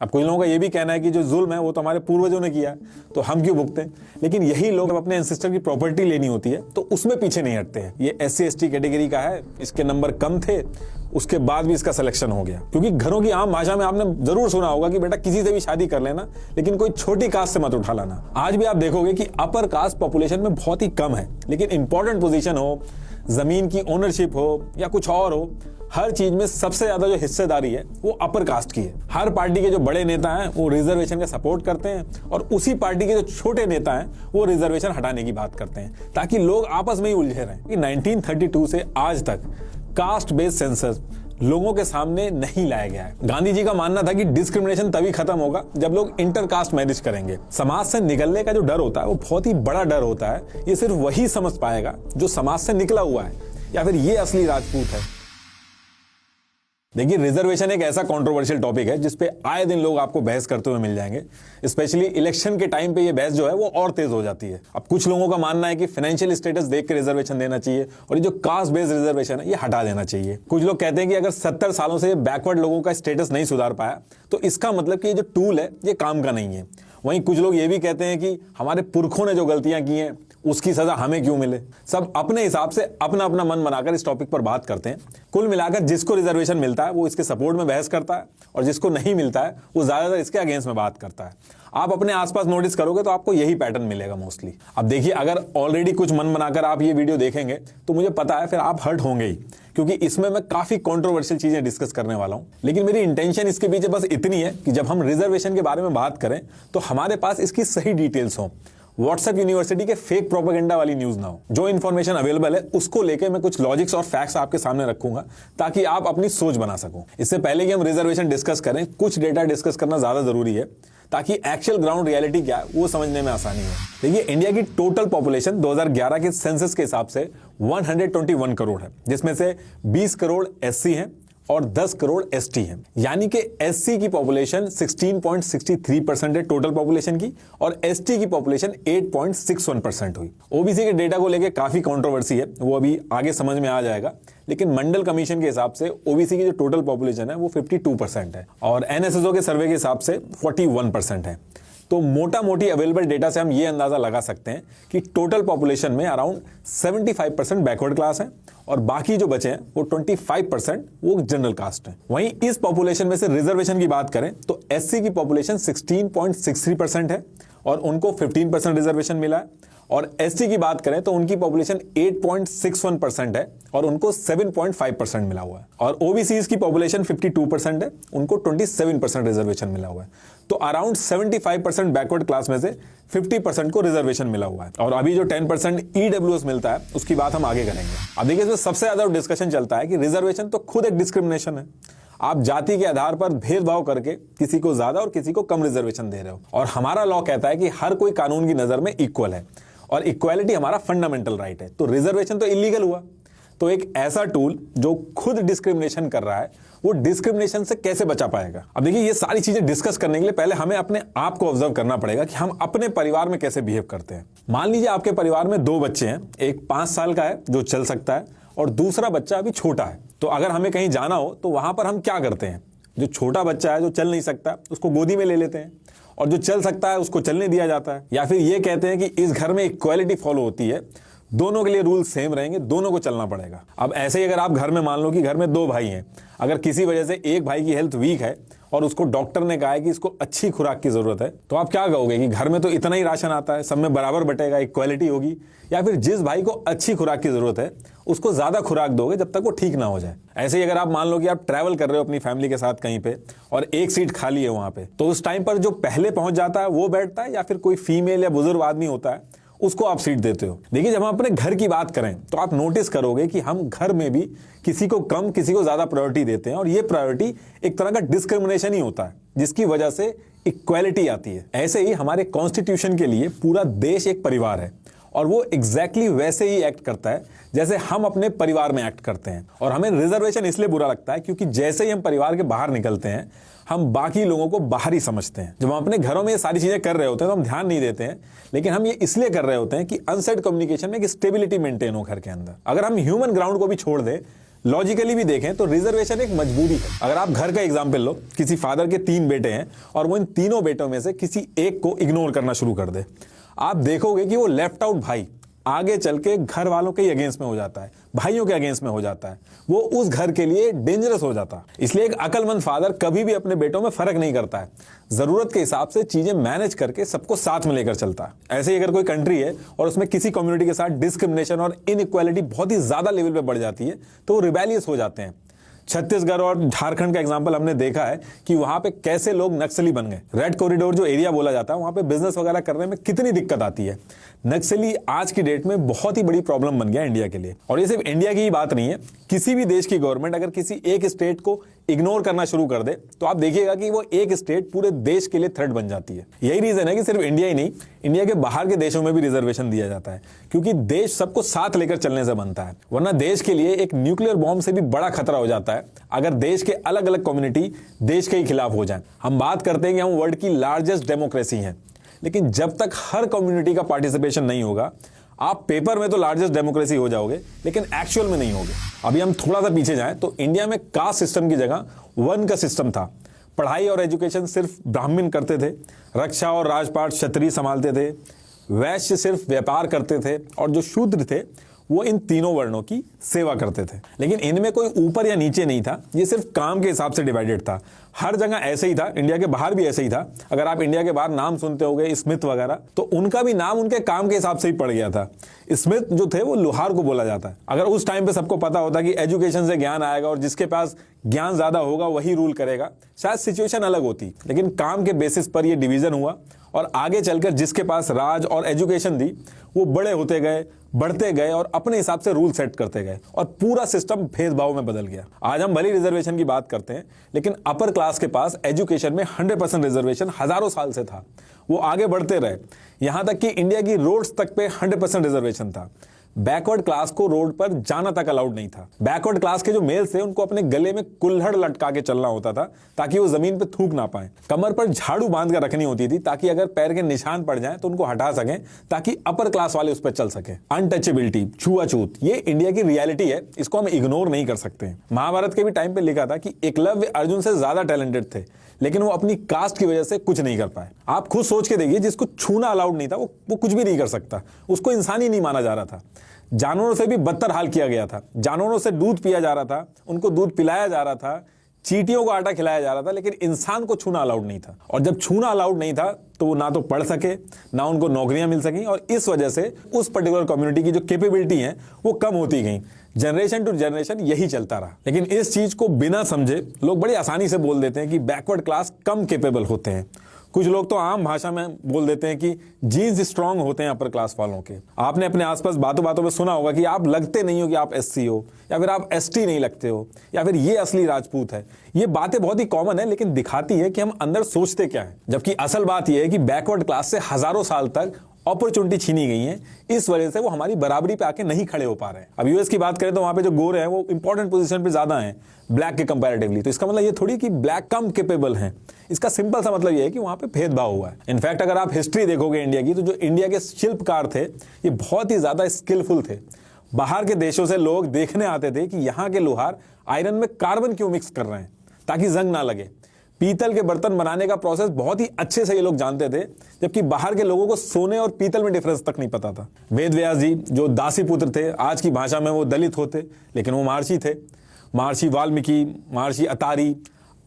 अब कुछ लोगों का ये भी कहना है कि जो जुल्म है वो तो हमारे पूर्वजों ने किया है, तो हम क्यों भुगतें। लेकिन यही लोग जब अपने एंसेस्टर की प्रॉपर्टी लेनी होती है तो उसमें पीछे नहीं हटते हैं। ये SC/ST कैटेगरी का है, इसके नंबर कम थे, उसके बाद भी इसका सिलेक्शन हो गया। क्योंकि घरों की आम भाषा में आपने जरूर सुना होगा कि बेटा किसी से भी शादी कर लेना, लेकिन कोई छोटी कास्ट से मत उठा लाना। आज भी आप देखोगे कि अपर कास्ट पॉपुलेशन में बहुत ही कम है, लेकिन इंपॉर्टेंट पोजीशन हो, जमीन की ओनरशिप हो या कुछ और हो, हर चीज में सबसे ज्यादा जो हिस्सेदारी है वो अपर कास्ट की है। हर पार्टी के जो बड़े नेता हैं वो रिजर्वेशन का सपोर्ट करते हैं और उसी पार्टी के जो छोटे नेता हैं वो रिजर्वेशन हटाने की बात करते हैं, ताकि लोग आपस में ही उलझे रहें। 1932 से आज तक कास्ट बेस्ड सेंसस लोगों के सामने नहीं लाया गया है। गांधी जी का मानना था कि डिस्क्रिमिनेशन तभी खत्म होगा जब लोग इंटरकास्ट मैरिज करेंगे। समाज से निकलने का जो डर होता है वो बहुत ही बड़ा डर होता है। ये सिर्फ वही समझ पाएगा जो समाज से निकला हुआ है या फिर ये असली राजपूत है। देखिए, रिजर्वेशन एक ऐसा कंट्रोवर्शियल टॉपिक है जिसपे आए दिन लोग आपको बहस करते हुए मिल जाएंगे। स्पेशली इलेक्शन के टाइम पे ये बहस जो है वो और तेज हो जाती है। अब कुछ लोगों का मानना है कि फाइनेंशियल स्टेटस देख के रिजर्वेशन देना चाहिए और ये जो कास्ट बेस्ड रिजर्वेशन है ये हटा देना चाहिए। कुछ लोग कहते हैं कि अगर 70 सालों से बैकवर्ड लोगों का स्टेटस नहीं सुधार पाया तो इसका मतलब कि ये जो टूल है ये काम का नहीं है। वहीं कुछ लोग ये भी कहते हैं कि हमारे पुरखों ने जो गलतियां की हैं उसकी सजा हमें क्यों मिले। सब अपने हिसाब से अपना अपना मन बनाकर इस टॉपिक पर बात करते हैं। कुल मिलाकर जिसको रिजर्वेशन मिलता है वो इसके सपोर्ट में बहस करता है और जिसको नहीं मिलता है वो ज्यादातर इसके अगेंस्ट में बात करता है। आप अपने आसपास नोटिस करोगे तो आपको यही पैटर्न मिलेगा मोस्टली। अब देखिए, अगर ऑलरेडी कुछ मन बनाकर आप ये वीडियो देखेंगे तो मुझे पता है फिर आप हर्ट होंगे ही, क्योंकि इसमें मैं काफी कंट्रोवर्शियल चीजें डिस्कस करने वाला हूं। लेकिन मेरी इंटेंशन इसके पीछे बस इतनी है कि जब हम रिजर्वेशन के बारे में बात करें तो हमारे पास इसकी सही डिटेल्स हो। व्हाट्सएप यूनिवर्सिटी के फेक प्रोपेगेंडा वाली न्यूज ना हो। जो इन्फॉर्मेशन अवेलेबल है उसको लेके मैं कुछ लॉजिक्स और फैक्ट्स आपके सामने रखूंगा ताकि आप अपनी सोच बना सको। इससे पहले कि हम रिजर्वेशन डिस्कस करें, कुछ डेटा डिस्कस करना ज्यादा जरूरी है ताकि एक्चुअल ग्राउंड रियलिटी क्या है वो समझने में आसानी हो। देखिए, इंडिया की टोटल पॉपुलेशन 2011 के सेंसस के हिसाब से 121 करोड़ है, जिसमें से 20 करोड़ SC हैं और 10 करोड़ ST हैं। यानी कि SC की पॉपुलेशन 16.63% है टोटल पॉपुलेशन की और ST की पॉपुलेशन 8.61% हुई। OBC के डेटा को लेकर काफी कंट्रोवर्सी है, वो अभी आगे समझ में आ जाएगा। लेकिन मंडल कमीशन के हिसाब से OBC की जो टोटल पॉपुलेशन है वो 52% है और NSSO के सर्वे के हिसाब से 41% है। तो मोटा मोटी अवेलेबल डेटा से हम ये अंदाजा लगा सकते हैं कि टोटल पॉपुलेशन में अराउंड 75% बैकवर्ड क्लास है और बाकी जो बचे हैं वो 25% वो जनरल कास्ट है। वहीं इस पॉपुलेशन में से रिजर्वेशन की बात करें तो SC की पॉपुलेशन 16.63% है और उनको 15% रिजर्वेशन मिला है और ST की बात करें तो उनकी पॉपुलेशन 8.61% है और उनको 7.5% मिला हुआ है और OBCs की पॉपुलेशन 52% है, उनको 27% रिजर्वेशन मिला हुआ है। तो अराउंड 75% बैकवर्ड क्लास में से 50% को रिजर्वेशन मिला हुआ है और अभी जो 10% EWS मिलता है उसकी बात हम आगे करेंगे। अब देखिए, इसमें सबसे ज्यादा डिस्कशन चलता है कि रिजर्वेशन तो खुद एक डिस्क्रिमिनेशन है। आप जाति के आधार पर भेदभाव करके किसी को ज्यादा और किसी को कम रिजर्वेशन दे रहे हो और हमारा लॉ कहता है कि हर कोई कानून की नजर में इक्वल है और इक्वालिटी हमारा फंडामेंटल राइट है। तो रिजर्वेशन तो इलीगल हुआ। तो एक ऐसा टूल जो खुद डिस्क्रिमिनेशन कर रहा है वो डिस्क्रिमिनेशन से कैसे बचा पाएगा। अब देखिए, ये सारी चीजें डिस्कस करने के लिए पहले हमें अपने आप को ऑब्जर्व करना पड़ेगा कि हम अपने परिवार में कैसे बिहेव करते हैं। मान लीजिए आपके परिवार में 2 बच्चे हैं, एक 5 साल का है जो चल सकता है और दूसरा बच्चा अभी छोटा है। तो अगर हमें कहीं जाना हो तो वहां पर हम क्या करते हैं, जो छोटा बच्चा है जो चल नहीं सकता उसको गोदी में ले लेते हैं और जो चल सकता है उसको चलने दिया जाता है। या फिर ये कहते हैं कि इस घर में इक्वालिटी फॉलो होती है, दोनों के लिए रूल सेम रहेंगे, दोनों को चलना पड़ेगा। अब ऐसे ही अगर आप घर में मान लो कि घर में 2 भाई हैं, अगर किसी वजह से एक भाई की हेल्थ वीक है और उसको डॉक्टर ने कहा है कि इसको अच्छी खुराक की जरूरत है, तो आप क्या कहोगे कि घर में तो इतना ही राशन आता है, सब में बराबर बटेगा, इक्वालिटी होगी, या फिर जिस भाई को अच्छी खुराक की जरूरत है उसको ज्यादा खुराक दोगे जब तक वो ठीक ना हो जाए। ऐसे ही अगर आप मान लो कि आप ट्रैवल कर रहे हो अपनी फैमिली के साथ कहीं पे और एक सीट खाली है वहां पे, तो उस टाइम पर जो पहले पहुंच जाता है वो बैठता है या फिर कोई फीमेल या बुजुर्ग आदमी होता है उसको आप सीट देते हो। देखिए, जब हम अपने घर की बात करें तो आप नोटिस करोगे कि हम घर में भी किसी को कम किसी को ज्यादा प्रायोरिटी देते हैं और ये प्रायोरिटी एक तरह का डिस्क्रिमिनेशन ही होता है जिसकी वजह से इक्वालिटी आती है। ऐसे ही हमारे कॉन्स्टिट्यूशन के लिए पूरा देश एक परिवार है और वो एग्जैक्टली वैसे ही एक्ट करता है जैसे हम अपने परिवार में एक्ट करते हैं। और हमें रिजर्वेशन इसलिए बुरा लगता है क्योंकि जैसे ही हम परिवार के बाहर निकलते हैं हम बाकी लोगों को बाहर ही समझते हैं। जब हम अपने घरों में ये सारी चीजें कर रहे होते हैं तो हम ध्यान नहीं देते हैं, लेकिन हम ये इसलिए कर रहे होते हैं कि अनसेट कम्युनिकेशन में एक स्टेबिलिटी मेंटेन हो घर के अंदर। अगर हम ह्यूमन ग्राउंड को भी छोड़ दें लॉजिकली भी देखें तो रिजर्वेशन एक मजबूरी है। अगर आप घर का एग्जाम्पल लो, किसी फादर के 3 बेटे हैं और वो इन तीनों बेटों में से किसी एक को इग्नोर करना शुरू कर दे, आप देखोगे कि वो लेफ्ट आउट भाई आगे चल के घर वालों के अगेंस्ट में हो जाता है, भाइयों के अगेंस्ट में हो जाता है, वो उस घर के लिए डेंजरस हो जाता है। इसलिए एक अक्लमंद फादर कभी भी अपने बेटों में फर्क नहीं करता है, जरूरत के हिसाब से चीजें मैनेज करके सबको साथ में लेकर चलता है। ऐसे ही अगर कोई कंट्री है और उसमें किसी कम्युनिटी के साथ डिस्क्रिमिनेशन और इनइक्वालिटी बहुत ही ज्यादा लेवल पे बढ़ जाती है तो वो रिबेलियस हो जाते हैं। छत्तीसगढ़ और झारखंड का एग्जांपल हमने देखा है कि वहां पे कैसे लोग नक्सली बन गए। रेड कॉरिडोर जो एरिया बोला जाता है, वहां पे बिजनेस वगैरह करने में कितनी दिक्कत आती है। नक्सली आज की डेट में बहुत ही बड़ी प्रॉब्लम बन गया इंडिया के लिए। और ये सिर्फ इंडिया की ही बात नहीं है, किसी भी देश की गवर्नमेंट अगर किसी एक स्टेट को इग्नोर करना शुरू कर दे तो आप देखिएगा कि वो एक स्टेट पूरे देश के लिए थ्रेट बन जाती है। यही रीजन है कि सिर्फ इंडिया ही नहीं, इंडिया के बाहर के देशों में भी रिजर्वेशन दिया जाता है, क्योंकि देश सबको साथ लेकर चलने से बनता है। वरना देश के लिए एक न्यूक्लियर बॉम्ब से भी बड़ा खतरा हो जाता है अगर देश के अलग अलग कम्युनिटी देश के ही खिलाफ हो जाए। हम बात करते हैं कि हम वर्ल्ड की लार्जेस्ट डेमोक्रेसी हैं, लेकिन जब तक हर कम्युनिटी का पार्टिसिपेशन नहीं होगा, आप पेपर में तो लार्जेस्ट डेमोक्रेसी हो जाओगे लेकिन एक्चुअल में नहीं होगे। अभी हम थोड़ा सा पीछे जाएं तो इंडिया में कास्ट सिस्टम की जगह वन का सिस्टम था। पढ़ाई और एजुकेशन सिर्फ ब्राह्मण करते थे, रक्षा और राजपाट क्षत्रिय संभालते थे, वैश्य सिर्फ व्यापार करते थे और जो शूद्र थे वो इन तीनों वर्णों की सेवा करते थे। लेकिन इनमें कोई ऊपर या नीचे नहीं था, ये सिर्फ काम के हिसाब से डिवाइडेड था। हर जगह ऐसे ही था, इंडिया के बाहर भी ऐसे ही था। अगर आप इंडिया के बाहर नाम सुनते होंगे स्मिथ वगैरह, तो उनका भी नाम उनके काम के हिसाब से ही पड़ गया था। स्मिथ जो थे वो लोहार को बोला जाता है। अगर उस टाइम पे सबको पता होता कि एजुकेशन से ज्ञान आएगा और जिसके पास ज्ञान ज्यादा होगा वही रूल करेगा, शायद सिचुएशन अलग होती। लेकिन काम के बेसिस पर यह डिवीजन हुआ और आगे चलकर जिसके पास राज और एजुकेशन थी वो बड़े होते गए, बढ़ते गए और अपने हिसाब से रूल सेट करते गए और पूरा सिस्टम भेदभाव में बदल गया। आज हम भले रिजर्वेशन की बात करते हैं, लेकिन अपर क्लास के पास एजुकेशन में 100% रिजर्वेशन हजारों साल से था। वो आगे बढ़ते रहे, यहां तक कि इंडिया की रोड्स तक पे 100% रिजर्वेशन था। बैकवर्ड क्लास को रोड पर जाना तक अलाउड नहीं था। बैकवर्ड क्लास के जो मेल्स थे उनको अपने गले में कुल्हड़ लटका के चलना होता था ताकि वो जमीन पे थूक ना पाए। कमर पर झाड़ू बांध कर रखनी होती थी ताकि अगर पैर के निशान पड़ जाएं तो उनको हटा सकें, ताकि अपर क्लास वाले उस पर चल सके। अनटचेबिलिटी, छुआछूत, ये इंडिया की रियलिटी है, इसको हम इग्नोर नहीं कर सकते। महाभारत के भी टाइम पे लिखा था कि एकलव्य अर्जुन से ज्यादा टैलेंटेड थे, लेकिन वो अपनी कास्ट की वजह से कुछ नहीं कर पाए। आप खुद सोच के देखिए, जिसको छूना अलाउड नहीं था वो कुछ भी नहीं कर सकता, उसको इंसान ही नहीं माना जा रहा था। जानवरों से भी बदतर हाल किया गया था। जानवरों से दूध पिया जा रहा था, उनको दूध पिलाया जा रहा था, चींटियों को आटा खिलाया जा रहा था, लेकिन इंसान को छूना अलाउड नहीं था। और जब छूना अलाउड नहीं था तो वो ना तो पढ़ सके, ना उनको नौकरियां मिल सकी, और इस वजह से उस पर्टिकुलर कम्युनिटी की जो कैपेबिलिटी है वो कम होती गई। जनरेशन टू जनरेशन यही चलता रहा। लेकिन इस चीज को बिना समझे लोग बड़ी आसानी से बोल देते हैं कि बैकवर्ड क्लास कम कैपेबल होते हैं। कुछ लोग तो आम भाषा में बोल देते हैं कि जीन्स स्ट्रांग होते हैं अपर क्लास वालों के। आपने अपने आसपास बातों बातों में सुना होगा कि आप लगते नहीं हो कि आप एससी हो, या फिर आप एसटी नहीं लगते हो, या फिर ये असली राजपूत है। ये बातें बहुत ही कॉमन है, लेकिन दिखाती है कि हम अंदर सोचते क्या है। जबकि असल बात यह है कि बैकवर्ड क्लास से हजारों साल तक अपॉर्चुनिटी छीनी गई है, इस वजह से वो हमारी बराबरी पे आके नहीं खड़े हो पा रहे हैं। अब यूएस की बात करें तो वहां पे जो गोरे हैं वो इंपॉर्टेंट पोजीशन पे ज्यादा हैं ब्लैक के कंपैरेटिवली। तो इसका मतलब ये थोड़ी कि ब्लैक कम कैपेबल हैं। इसका सिंपल सा मतलब ये है कि वहां पे भेदभाव हुआ है। इनफैक्ट अगर आप हिस्ट्री देखोगे इंडिया की, तो जो इंडिया के शिल्पकार थे ये बहुत ही ज्यादा स्किलफुल थे। बाहर के देशों से लोग देखने आते थे कि यहाँ के लोहार आयरन में कार्बन क्यों मिक्स कर रहे हैं ताकि जंग ना लगे। पीतल के बर्तन बनाने का प्रोसेस बहुत ही अच्छे से ये लोग जानते थे, जबकि बाहर के लोगों को सोने और पीतल में डिफरेंस तक नहीं पता था। वेद व्यास जी जो दासी पुत्र थे, आज की भाषा में वो दलित होते, लेकिन वो महर्षि थे। महर्षि वाल्मीकि, महर्षि अतारी,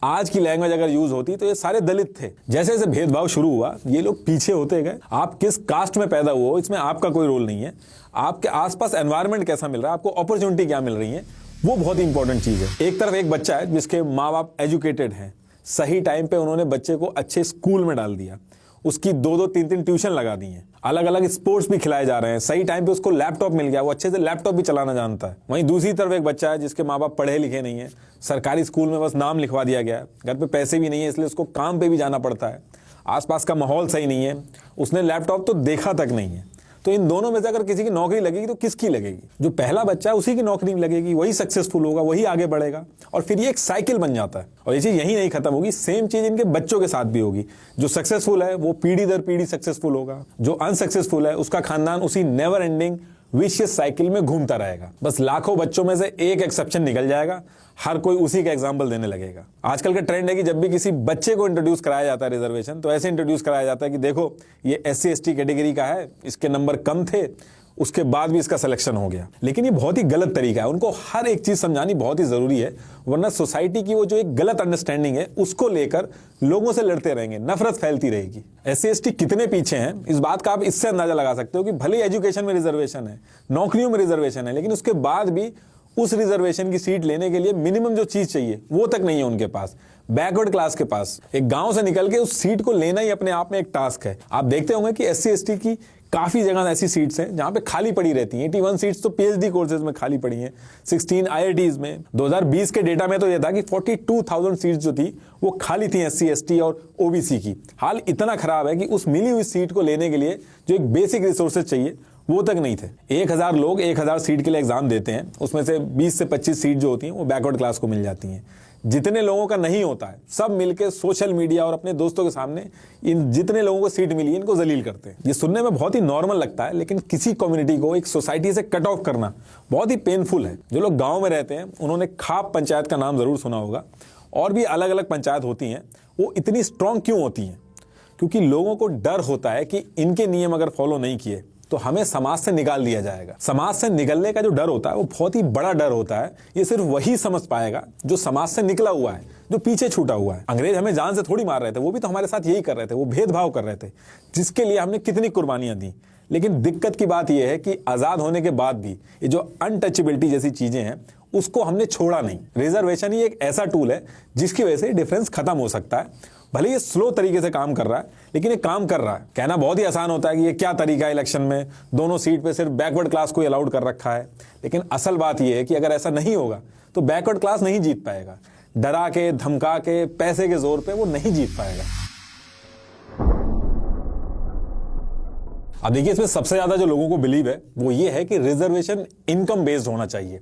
आज की लैंग्वेज अगर यूज होती तो ये सारे दलित थे। जैसे जैसे भेदभाव शुरू हुआ ये लोग पीछे होते गए। आप किस कास्ट में पैदा हुए हो इसमें आपका कोई रोल नहीं है। आपके आसपास एनवायरनमेंट कैसा मिल रहा है, आपको अपॉर्चुनिटी क्या मिल रही है, वो बहुत इंपॉर्टेंट चीज है। एक तरफ एक बच्चा है जिसके माँ बाप एजुकेटेड हैं, सही टाइम पे उन्होंने बच्चे को अच्छे स्कूल में डाल दिया, उसकी 2-2, 3-3 ट्यूशन लगा दी हैं, अलग अलग स्पोर्ट्स भी खिलाए जा रहे हैं, सही टाइम पे उसको लैपटॉप मिल गया, वो अच्छे से लैपटॉप भी चलाना जानता है। वहीं दूसरी तरफ एक बच्चा है जिसके माँ बाप पढ़े लिखे नहीं है, सरकारी स्कूल में बस नाम लिखवा दिया गया है, घर पे पैसे भी नहीं है इसलिए उसको काम पे भी जाना पड़ता है, आसपास का माहौल सही नहीं है, उसने लैपटॉप तो देखा तक नहीं है। तो इन दोनों में से अगर किसी की नौकरी लगेगी तो किसकी लगेगी? जो पहला बच्चा है उसी की नौकरी लगेगी, वही सक्सेसफुल होगा, वही आगे बढ़ेगा, और फिर ये एक साइकिल बन जाता है। और ये चीज यही नहीं खत्म होगी, सेम चीज इनके बच्चों के साथ भी होगी। जो सक्सेसफुल है वो पीढ़ी दर पीढ़ी सक्सेसफुल होगा, जो अनसक्सेसफुल है उसका खानदान उसी नेवर एंडिंग विशियस साइकिल में घूमता रहेगा। बस लाखों बच्चों में से एक एक्सेप्शन निकल जाएगा, हर कोई उसी का एग्जाम्पल देने लगेगा। आजकल का ट्रेंड है कि जब भी किसी बच्चे को इंट्रोड्यूस कराया जाता है रिजर्वेशन, तो ऐसे इंट्रोड्यूस कराया जाता है कि देखो ये SC ST कैटेगरी का है, इसके नंबर कम थे, उसके बाद भी इसका सिलेक्शन हो गया। लेकिन ये बहुत ही गलत तरीका है, उनको हर एक चीज समझानी बहुत ही जरूरी है, वरना सोसाइटी की वो जो एक गलत अंडरस्टैंडिंग है उसको लेकर लोगों से लड़ते रहेंगे, नफरत फैलती रहेगी। SC ST कितने पीछे हैं इस बात का आप इससे अंदाजा लगा सकते हो कि भले एजुकेशन में रिजर्वेशन है, नौकरियों में रिजर्वेशन है, लेकिन उसके बाद भी उस रिजर्वेशन की सीट लेने के लिए मिनिमम जो चीज चाहिए वो तक नहीं है उनके पास, बैकवर्ड क्लास के पास। एक गांव से निकल के उस सीट को लेना ही अपने आप में एक टास्क है। आप देखते होंगे कि SC ST की काफी जगह ऐसी सीट्स हैं जहां पे खाली पड़ी रहती हैं। 81 सीट्स तो PhD कोर्सेज में खाली पड़ी हैं, 16 IITs में। 2020 के डेटा में तो यह था कि 42,000 सीट्स जो थी वो खाली थी SC ST और OBC की। हाल इतना खराब है कि उस मिली हुई सीट को लेने के लिए जो एक बेसिक रिसोर्सेज चाहिए वो तक नहीं थे। 1000 लोग 1000 सीट के लिए एग्जाम देते हैं, उसमें से 20 से 25 सीट जो होती हैं वो बैकवर्ड क्लास को मिल जाती हैं। जितने लोगों का नहीं होता है सब मिलकर सोशल मीडिया और अपने दोस्तों के सामने इन जितने लोगों को सीट मिली है इनको जलील करते हैं। ये सुनने में बहुत ही नॉर्मल लगता है, लेकिन किसी कम्युनिटी को एक सोसाइटी से कट ऑफ करना बहुत ही पेनफुल है। जो लोग गांव में रहते हैं उन्होंने खाप पंचायत का नाम जरूर सुना होगा, और भी अलग अलग पंचायत होती हैं। वो इतनी स्ट्रांग क्यों होती हैं? क्योंकि लोगों को डर होता है कि इनके नियम अगर फॉलो नहीं किए तो हमें समाज से निकाल दिया जाएगा। समाज से निकलने का जो डर होता है वो बहुत ही बड़ा डर होता है। ये सिर्फ वही समझ पाएगा जो समाज से निकला हुआ है, जो पीछे छूटा हुआ है। अंग्रेज हमें जान से थोड़ी मार रहे थे, वो भी तो हमारे साथ यही कर रहे थे, वो भेदभाव कर रहे थे, जिसके लिए हमने कितनी कुर्बानियां दी। लेकिन दिक्कत की बात यह है कि आजाद होने के बाद भी ये जो अनटचेबिलिटी जैसी चीजें हैं उसको हमने छोड़ा नहीं। रिजर्वेशन ही एक ऐसा टूल है जिसकी वजह से डिफरेंस खत्म हो सकता है। भले ये स्लो तरीके से काम कर रहा है, लेकिन ये काम कर रहा है। कहना बहुत ही आसान होता है कि ये क्या तरीका है, इलेक्शन में दोनों सीट पे सिर्फ बैकवर्ड क्लास को अलाउड कर रखा है। लेकिन असल बात ये है कि अगर ऐसा नहीं होगा तो बैकवर्ड क्लास नहीं जीत पाएगा। डरा के, धमका के, पैसे के जोर पे वो नहीं जीत पाएगा। अब देखिए, इसमें सबसे ज्यादा जो लोगों को बिलीव है वो ये है कि रिजर्वेशन इनकम बेस्ड होना चाहिए,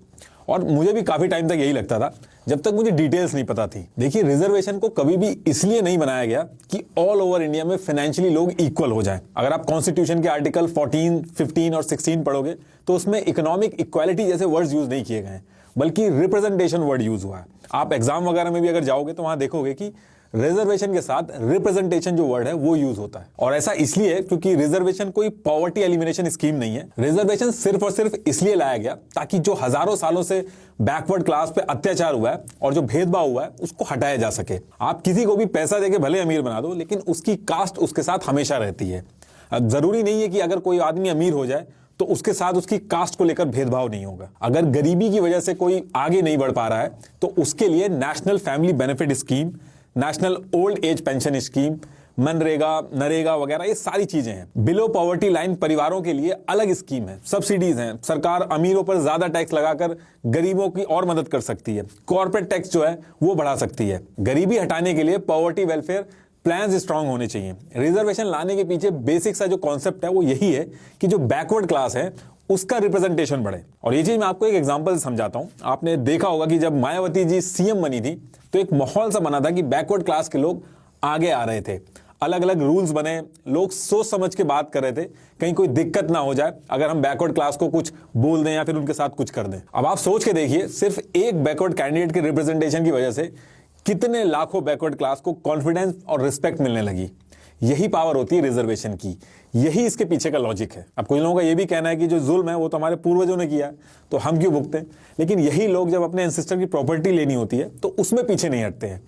और मुझे भी काफी टाइम तक यही लगता था जब तक मुझे डिटेल्स नहीं पता थी। देखिए, रिजर्वेशन को कभी भी इसलिए नहीं बनाया गया कि ऑल ओवर इंडिया में फाइनेंशियली लोग इक्वल हो जाएं। अगर आप कॉन्स्टिट्यूशन के आर्टिकल 14, 15 और 16 पढ़ोगे तो उसमें इकोनॉमिक इक्वालिटी जैसे वर्ड्स यूज नहीं किए गए हैं, बल्कि रिप्रेजेंटेशन वर्ड यूज हुआ है। आप एग्जाम वगैरह में भी अगर जाओगे तो वहां देखोगे कि रिजर्वेशन के साथ रिप्रेजेंटेशन जो वर्ड है वो यूज होता है। और ऐसा इसलिए क्योंकि रिजर्वेशन कोई पॉवर्टी एलिमिनेशन स्कीम नहीं है। रिजर्वेशन सिर्फ और सिर्फ इसलिए लाया गया ताकि जो हजारों सालों से बैकवर्ड क्लास पे अत्याचार हुआ है और जो भेदभाव हुआ है उसको हटाया जा सके। आप किसी को भी पैसा देके भले अमीर बना दो, लेकिन उसकी कास्ट उसके साथ हमेशा रहती है। जरूरी नहीं है कि अगर कोई आदमी अमीर हो जाए तो उसके साथ उसकी कास्ट को लेकर भेदभाव नहीं होगा। अगर गरीबी की वजह से कोई आगे नहीं बढ़ पा रहा है तो उसके लिए national family benefit scheme, national old age pension scheme, MNREGA, NREGA वगैरह ये सारी चीजें हैं। बिलो पॉवर्टी लाइन परिवारों के लिए अलग स्कीम है, सब्सिडीज हैं। सरकार अमीरों पर ज्यादा टैक्स लगाकर गरीबों की और मदद कर सकती है। कॉर्पोरेट टैक्स जो है वो बढ़ा सकती है। गरीबी हटाने के लिए पॉवर्टी वेलफेयर प्लान्स स्ट्रांग होने चाहिए। रिजर्वेशन लाने के पीछे बेसिक सा जो कॉन्सेप्ट है वो यही है कि जो बैकवर्ड क्लास है उसका रिप्रेजेंटेशन बढ़े। और ये चीज मैं आपको एक एग्जांपल से समझाता हूं। आपने देखा होगा कि जब मायावती जी सीएम बनी थी तो एक माहौल सा बना था कि बैकवर्ड क्लास के लोग आगे आ रहे थे। अलग अलग रूल्स बने, लोग सोच समझ के बात कर रहे थे, कहीं कोई दिक्कत ना हो जाए अगर हम बैकवर्ड क्लास को कुछ बोल दें या फिर उनके साथ कुछ कर दें। अब आप सोच के देखिए, सिर्फ एक बैकवर्ड कैंडिडेट के रिप्रेजेंटेशन की वजह से कितने लाखों बैकवर्ड क्लास को कॉन्फिडेंस और रिस्पेक्ट मिलने लगी। यही पावर होती है रिजर्वेशन की, यही इसके पीछे का लॉजिक है। अब कुछ लोगों का यह भी कहना है कि जो जुल्म है वो तो हमारे पूर्वजों ने किया तो हम क्यों भुगते, लेकिन यही लोग जब अपने एंसेस्टर की प्रॉपर्टी लेनी होती है तो उसमें पीछे नहीं हटते हैं।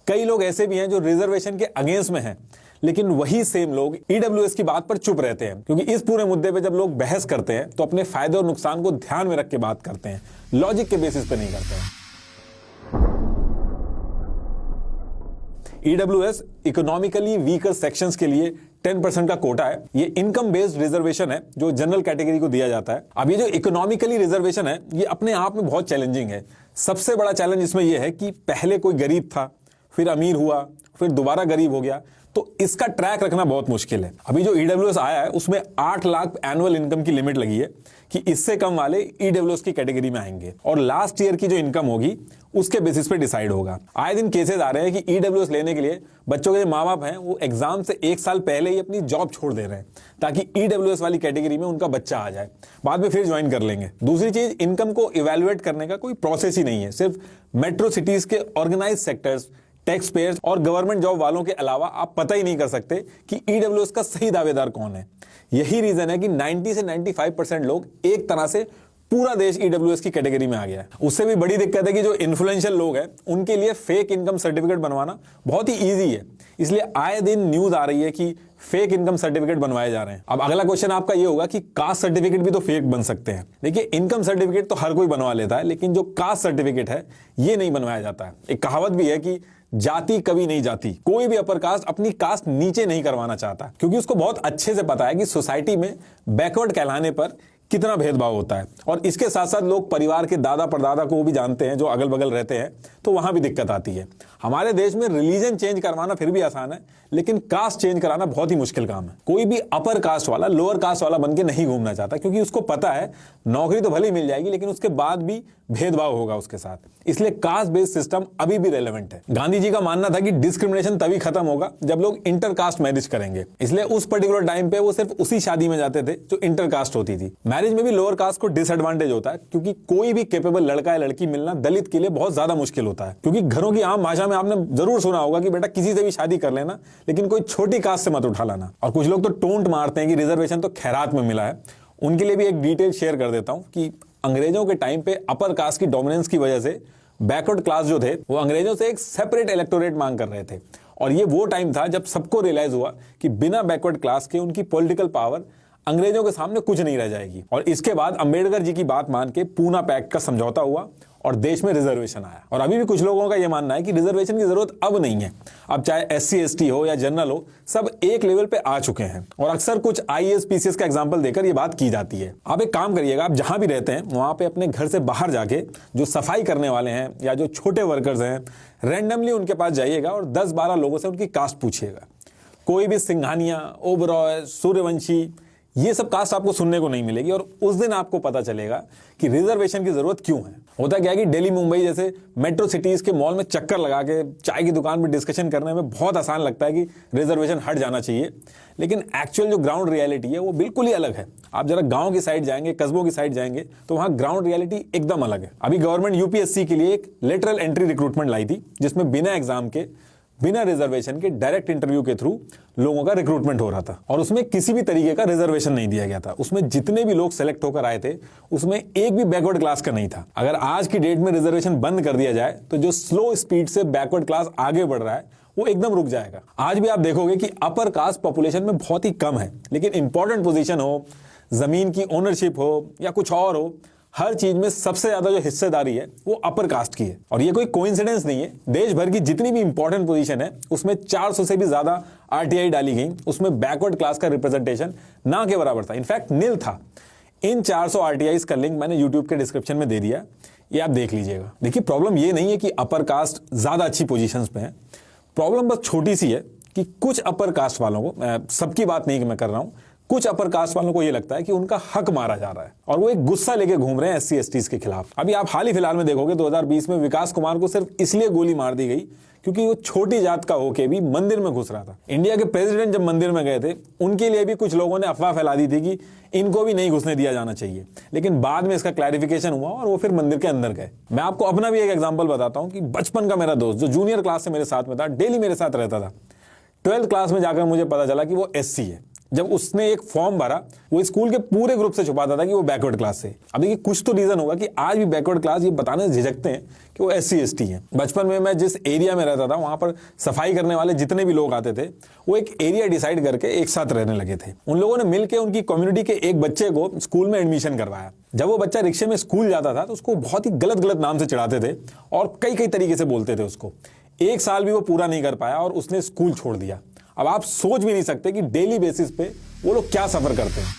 कई लोग ऐसे भी हैं जो रिजर्वेशन के अगेंस्ट में हैं, लेकिन वही सेम लोग ईडब्ल्यूएस की बात पर चुप रहते हैं, क्योंकि इस पूरे मुद्दे पे जब लोग बहस करते हैं तो अपने फायदे और नुकसान को ध्यान में रख के बात करते हैं, लॉजिक के बेसिस पे नहीं करते हैं। ईडब्ल्यूएस इकोनॉमिकली वीकर सेक्शंस के लिए 10% का कोटा है। ये इनकम बेस्ड रिजर्वेशन है जो जनरल कैटेगरी को दिया जाता है। अब ये जो इकोनॉमिकली रिजर्वेशन है ये अपने आप में बहुत चैलेंजिंग है। सबसे बड़ा चैलेंज इसमें यह है कि पहले कोई गरीब था, फिर अमीर हुआ फिर दोबारा गरीब हो गया, तो इसका ट्रैक रखना बहुत मुश्किल है। अभी जो ईडब्ल्यूएस आया है उसमें 8 लाख एनुअल इनकम की लिमिट लगी है कि इससे कम वाले ईडब्ल्यूएस की कैटेगरी में आएंगे और लास्ट ईयर की जो इनकम होगी उसके बेसिस पे डिसाइड होगा। आए दिन केसेस आ रहे हैं कि ईडब्ल्यूएस लेने के लिए बच्चों के जो माँ बाप हैं वो एग्जाम से 1 साल पहले ही अपनी जॉब छोड़ दे रहे हैं ताकि ईडब्ल्यूएस वाली कैटेगरी में उनका बच्चा आ जाए, बाद में फिर ज्वाइन कर लेंगे। दूसरी चीज, इनकम को इवेल्युएट करने का कोई प्रोसेस ही नहीं है। सिर्फ मेट्रो सिटीज के ऑर्गेनाइज सेक्टर्स, टैक्स पेयर्स और गवर्नमेंट जॉब वालों के अलावा आप पता ही नहीं कर सकते कि ईडब्ल्यूएस का सही दावेदार कौन है। यही रीजन है कि 90 से 95% लोग एक तरह से पूरा देश ईडब्ल्यूएस की कैटेगरी में आ गया है। उससे भी बड़ी दिक्कत है कि जो इन्फ्लुएंशियल लोग हैं उनके लिए फेक इनकम सर्टिफिकेट बनवाना बहुत ही ईजी है, इसलिए आए दिन न्यूज आ रही है कि फेक इनकम सर्टिफिकेट बनवाए जा रहे हैं। अब अगला क्वेश्चन आपका ये होगा कि कास्ट सर्टिफिकेट भी तो फेक बन सकते हैं। देखिए, इनकम सर्टिफिकेट तो हर कोई बनवा लेता है, लेकिन जो कास्ट सर्टिफिकेट है ये नहीं बनवाया जाता है। एक कहावत भी है कि जाति कभी नहीं जाती। कोई भी अपर कास्ट अपनी कास्ट नीचे नहीं करवाना चाहता, क्योंकि उसको बहुत अच्छे से पता है कि सोसाइटी में बैकवर्ड कहलाने पर कितना भेदभाव होता है। और इसके साथ साथ लोग परिवार के दादा परदादा को भी जानते हैं जो अगल बगल रहते हैं, तो वहां भी दिक्कत आती है। हमारे देश में रिलीजन चेंज करवाना फिर भी आसान है, लेकिन कास्ट चेंज कराना बहुत ही मुश्किल काम है। कोई भी अपर कास्ट वाला लोअर कास्ट वाला बन के नहीं घूमना चाहता, क्योंकि उसको पता है नौकरी तो भले ही मिल जाएगी लेकिन उसके बाद भी भेदभाव होगा उसके साथ। इसलिए कास्ट बेस्ड सिस्टम अभी भी रेलेवेंट है। गांधी जी का मानना था कि डिस्क्रिमिनेशन तभी खत्म होगा जब लोग इंटर कास्ट मैरिज करेंगे, इसलिए उस पर्टिकुलर टाइम पे वो सिर्फ उसी शादी में जाते थे जो इंटर कास्ट होती थी। मैरिज में भी लोअर कास्ट को डिसएडवांटेज होता है, क्योंकि कोई भी कैपेबल लड़का या लड़की मिलना दलित के लिए बहुत ज्यादा मुश्किल होता है। क्योंकि घरों की आम भाषा में आपने जरूर सुना होगा कि बेटा किसी से भी शादी कर लेना, लेकिन कोई छोटी कास्ट से मत उठा लाना। और कुछ लोग तो टोंट मारते हैं कि रिजर्वेशन तो खैरात में मिला है। उनके लिए भी एक डिटेल शेयर कर देता हूं कि अंग्रेजों के टाइम पे अपर कास्ट की डोमिनेंस की वजह से बैकवर्ड क्लास जो थे वो अंग्रेजों से एक सेपरेट इलेक्टोरेट मांग कर रहे थे। और ये वो टाइम था जब सबको रियलाइज हुआ कि बिना बैकवर्ड क्लास के उनकी पॉलिटिकल पावर अंग्रेजों के सामने कुछ नहीं रह जाएगी। और इसके बाद अंबेडकर जी की बात मान के पूना पैक्ट का समझौता हुआ और देश में रिजर्वेशन आया। और अभी भी कुछ लोगों का यह मानना है कि रिजर्वेशन की जरूरत अब नहीं है। अब चाहे SC ST हो या जनरल हो, सब एक लेवल पे आ चुके हैं। और अक्सर कुछ IAS PCS का एग्जांपल देकर यह बात की जाती है। आप एक काम करिएगा, आप जहां भी रहते हैं वहां पे अपने घर से बाहर जाके जो सफाई करने वाले हैं या जो छोटे वर्कर्स हैं, रैंडमली उनके पास जाइएगा और 10-12 लोगों से उनकी कास्ट पूछिएगा। कोई भी सिंघानिया, ओबरॉय, सूर्यवंशी, ये सब कास्ट आपको सुनने को नहीं मिलेगी। और उस दिन आपको पता चलेगा कि रिजर्वेशन की जरूरत क्यों है। होता क्या है कि दिल्ली, मुंबई जैसे मेट्रो सिटीज के मॉल में चक्कर लगा के चाय की दुकान में डिस्कशन करने में बहुत आसान लगता है कि रिजर्वेशन हट जाना चाहिए, लेकिन एक्चुअल जो ग्राउंड रियलिटी है वो बिल्कुल ही अलग है। आप जरा गांव की साइड जाएंगे, कस्बों की साइड जाएंगे, तो वहां ग्राउंड रियलिटी एकदम अलग है। अभी गवर्नमेंट UPSC के लिए एक लेटरल एंट्री रिक्रूटमेंट लाई थी, जिसमें बिना एग्जाम के, बिना रिजर्वेशन के डायरेक्ट इंटरव्यू के थ्रू लोगों का रिक्रूटमेंट हो रहा था। और उसमें किसी भी तरीके का रिजर्वेशन नहीं दिया गया था। उसमें जितने भी लोग सेलेक्ट होकर आए थे उसमें एक भी बैकवर्ड क्लास का नहीं था। अगर आज की डेट में रिजर्वेशन बंद कर दिया जाए तो जो स्लो स्पीड से बैकवर्ड क्लास आगे बढ़ रहा है वो एकदम रुक जाएगा। आज भी आप देखोगे कि अपर कास्ट पॉपुलेशन में बहुत ही कम है, लेकिन इंपॉर्टेंट पोजीशन हो, जमीन की ओनरशिप हो या कुछ और हो, हर चीज में सबसे ज्यादा जो हिस्सेदारी है वो अपर कास्ट की है। और ये कोई कोइंसिडेंस नहीं है। देश भर की जितनी भी इंपॉर्टेंट पोजीशन है उसमें 400 से भी ज्यादा RTI डाली गई, उसमें बैकवर्ड क्लास का रिप्रेजेंटेशन ना के बराबर था, इनफैक्ट नील था। इन 400 RTIs का लिंक मैंने YouTube के डिस्क्रिप्शन में दे दिया, ये आप देख लीजिएगा। देखिए, प्रॉब्लम ये नहीं है कि अपर कास्ट ज्यादा अच्छी पोजीशंस पे है। प्रॉब्लम बस छोटी सी है कि कुछ अपर कास्ट वालों को, सबकी बात नहीं कि मैं कर रहा हूं, कुछ अपर कास्ट वालों को यह लगता है कि उनका हक मारा जा रहा है और वो एक गुस्सा लेके घूम रहे हैं SC STs के खिलाफ। अभी आप हाल ही फिलहाल में देखोगे 2020 में विकास कुमार को सिर्फ इसलिए गोली मार दी गई क्योंकि वो छोटी जात का होके भी मंदिर में घुस रहा था। इंडिया के प्रेसिडेंट जब मंदिर में गए थे, उनके लिए भी कुछ लोगों ने अफवाह फैला दी थी कि इनको भी नहीं घुसने दिया जाना चाहिए, लेकिन बाद में इसका क्लैरिफिकेशन हुआ और वो फिर मंदिर के अंदर गए। मैं आपको अपना भी एक एग्जाम्पल बताता हूं कि बचपन का मेरा दोस्त जो जूनियर क्लास से मेरे साथ में था, डेली मेरे साथ रहता था, 12th क्लास में जाकर मुझे पता चला कि वो SC है। जब उसने एक फॉर्म भरा, वो स्कूल के पूरे ग्रुप से छुपाता था कि वो बैकवर्ड क्लास से। अब देखिए, कुछ तो रीजन होगा कि आज भी बैकवर्ड क्लास ये बताने से झिझकते हैं कि वो SC ST है। बचपन में मैं जिस एरिया में रहता था वहां पर सफाई करने वाले जितने भी लोग आते थे वो एक एरिया डिसाइड करके एक साथ रहने लगे थे। उन लोगों ने मिलकर उनकी कम्युनिटी के एक बच्चे को स्कूल में एडमिशन करवाया। जब वो बच्चा रिक्शे में स्कूल जाता था तो उसको बहुत ही गलत गलत नाम से चिढ़ाते थे और कई कई तरीके से बोलते थे उसको। 1 साल भी वो पूरा नहीं कर पाया और उसने स्कूल छोड़ दिया। अब आप सोच भी नहीं सकते कि डेली बेसिस पे वो लोग क्या सफर करते हैं।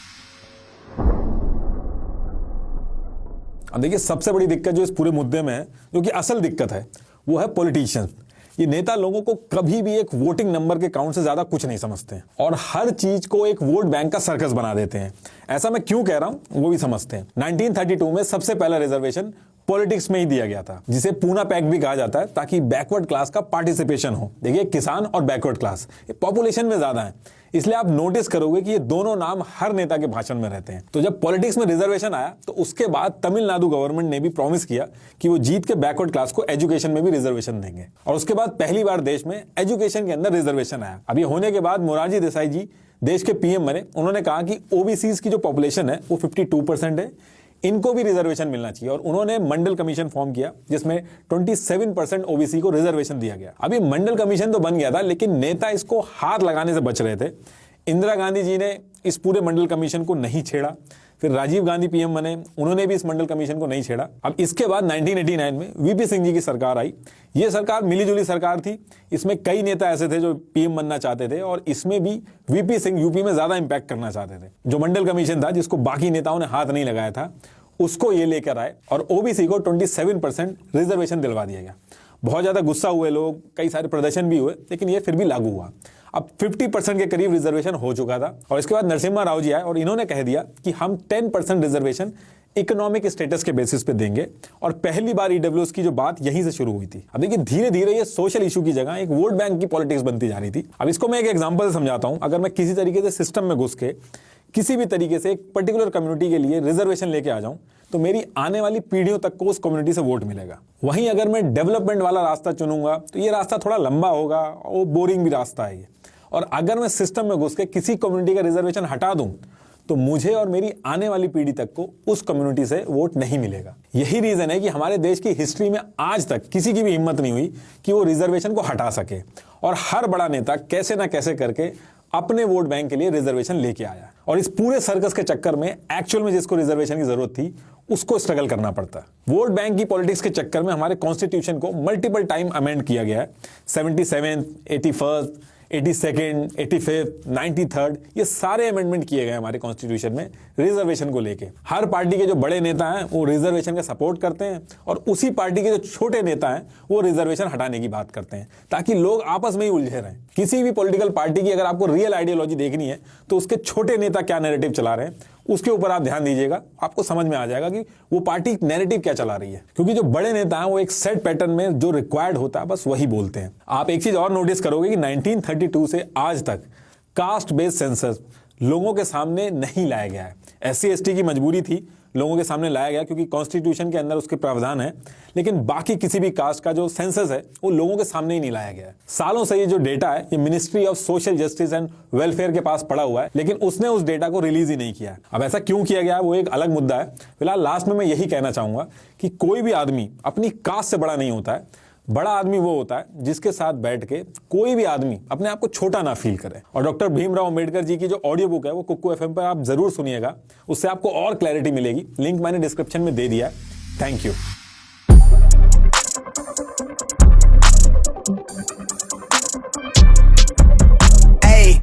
अब देखिए, सबसे बड़ी दिक्कत जो इस पूरे मुद्दे में है, जो कि असल दिक्कत है, वो है पॉलिटिशियंस। ये नेता लोगों को कभी भी एक वोटिंग नंबर के काउंट से ज्यादा कुछ नहीं समझते हैं और हर चीज को एक वोट बैंक का सर्कस बना देते हैं। ऐसा मैं क्यों कह रहा हूं वो भी समझते हैं। 1932 में सबसे पहला रिजर्वेशन पॉलिटिक्स में ही दिया गया था, जिसे पूना पैक्ट भी कहा जाता है, ताकि बैकवर्ड क्लास का पार्टिसिपेशन हो। देखिए, किसान और बैकवर्ड क्लास ये पॉपुलेशन में ज्यादा है, इसलिए आप नोटिस करोगे कि ये दोनों नाम हर नेता के भाषण में रहते हैं। तो जब पॉलिटिक्स में रिजर्वेशन आया तो उसके बाद तमिलनाडु गवर्नमेंट ने भी प्रॉमिस किया कि वो जीत के बैकवर्ड क्लास को एजुकेशन में भी रिजर्वेशन देंगे, और उसके बाद पहली बार देश में एजुकेशन के अंदर रिजर्वेशन आया। अब ये होने के बाद मोरारजी देसाई जी देश के पीएम बने। उन्होंने कहा कि ओबीसी की जो पॉपुलेशन है वो 52% है, इनको भी रिजर्वेशन मिलना चाहिए, और उन्होंने मंडल कमीशन फॉर्म किया जिसमें 27% ओबीसी को रिजर्वेशन दिया गया। अभी मंडल कमीशन तो बन गया था, लेकिन नेता इसको हाथ लगाने से बच रहे थे। इंदिरा गांधी जी ने इस पूरे मंडल कमीशन को नहीं छेड़ा, फिर राजीव गांधी पीएम बने, उन्होंने भी इस मंडल कमीशन को नहीं छेड़ा। अब इसके बाद 1989 में वीपी सिंह जी की सरकार आई। ये सरकार मिलीजुली सरकार थी, इसमें कई नेता ऐसे थे जो पीएम बनना चाहते थे, और इसमें भी वीपी सिंह यूपी में ज्यादा इंपैक्ट करना चाहते थे। जो मंडल कमीशन था, जिसको बाकी नेताओं ने हाथ नहीं लगाया था, उसको ये लेकर आए और ओबीसी को 27% रिजर्वेशन दिलवा दिया गया। बहुत ज्यादा गुस्सा हुए लोग, कई सारे प्रदर्शन भी हुए, लेकिन ये फिर भी लागू हुआ। अब 50% के करीब रिजर्वेशन हो चुका था, और इसके बाद नरसिम्हा राव जी आए और इन्होंने कह दिया कि हम 10% रिजर्वेशन इकोनॉमिक स्टेटस के बेसिस पे देंगे, और पहली बार ईडब्ल्यूएस की जो बात यहीं से शुरू हुई थी। अब देखिए, धीरे धीरे ये सोशल इशू की जगह एक वोट बैंक की पॉलिटिक्स बनती जा रही थी। अब इसको मैं एक एग्जांपल से समझाता हूं। अगर मैं किसी तरीके से सिस्टम में घुस के किसी भी तरीके से एक पर्टिकुलर कम्युनिटी के लिए रिजर्वेशन लेके आ जाऊं, तो मेरी आने वाली पीढ़ियों तक को उस कम्युनिटी से वोट मिलेगा। वहीं अगर मैं डेवलपमेंट वाला रास्ता चुनूंगा तो ये रास्ता थोड़ा लंबा होगा और बोरिंग भी रास्ता है ये। और अगर मैं सिस्टम में घुस के किसी कम्युनिटी का रिजर्वेशन हटा दूं, तो मुझे और मेरी आने वाली पीढ़ी तक को उस कम्युनिटी से वोट नहीं मिलेगा। यही रीजन है कि हमारे देश की हिस्ट्री में आज तक किसी की भी हिम्मत नहीं हुई कि वो रिजर्वेशन को हटा सके, और हर बड़ा नेता कैसे ना कैसे करके अपने वोट बैंक के लिए रिजर्वेशन लेके आया। और इस पूरे सर्कस के चक्कर में एक्चुअल में जिसको रिजर्वेशन की जरूरत थी उसको स्ट्रगल करना पड़ता। वोट बैंक की पॉलिटिक्स के चक्कर में हमारे कॉन्स्टिट्यूशन को मल्टीपल टाइम अमेंड किया गया है। 77, 81, 82nd, 85th, 93rd, ये सारे अमेंडमेंट किए गए हमारे कॉन्स्टिट्यूशन में रिजर्वेशन को लेके। हर पार्टी के जो बड़े नेता हैं वो रिजर्वेशन का सपोर्ट करते हैं, और उसी पार्टी के जो छोटे नेता हैं वो रिजर्वेशन हटाने की बात करते हैं, ताकि लोग आपस में ही उलझे रहें। किसी भी पॉलिटिकल पार्टी की अगर आपको रियल आइडियोलॉजी देखनी है तो उसके छोटे नेता क्या नैरेटिव चला रहे हैं उसके ऊपर आप ध्यान दीजिएगा, आपको समझ में आ जाएगा कि वो पार्टी नैरेटिव क्या चला रही है। क्योंकि जो बड़े नेता हैं वो एक सेट पैटर्न में जो रिक्वायर्ड होता है बस वही बोलते हैं। आप एक चीज और नोटिस करोगे कि 1932 से आज तक कास्ट बेस्ड सेंसस लोगों के सामने नहीं लाया गया है। SC/ST की मजबूरी थी, लोगों के सामने लाया गया क्योंकि कॉन्स्टिट्यूशन के अंदर उसके प्रावधान है, लेकिन बाकी किसी भी कास्ट का जो सेंसस है वो लोगों के सामने ही नहीं लाया गया है। सालों से ये जो डेटा है ये ministry of social justice and welfare के पास पड़ा हुआ है, लेकिन उसने उस डेटा को रिलीज ही नहीं किया है। अब ऐसा क्यों किया गया है वो एक अलग मुद्दा है। फिलहाल लास्ट में मैं यही कहना चाहूंगा कि कोई भी आदमी अपनी कास्ट से बड़ा नहीं होता है। बड़ा आदमी वो होता है जिसके साथ बैठ के कोई भी आदमी अपने आप को छोटा ना फील करे। और डॉक्टर भीमराव अंबेडकर जी की जो ऑडियो बुक है वो कुक्कू FM पर आप जरूर सुनिएगा, उससे आपको और क्लैरिटी मिलेगी। लिंक मैंने डिस्क्रिप्शन में दे दिया है। Thank you.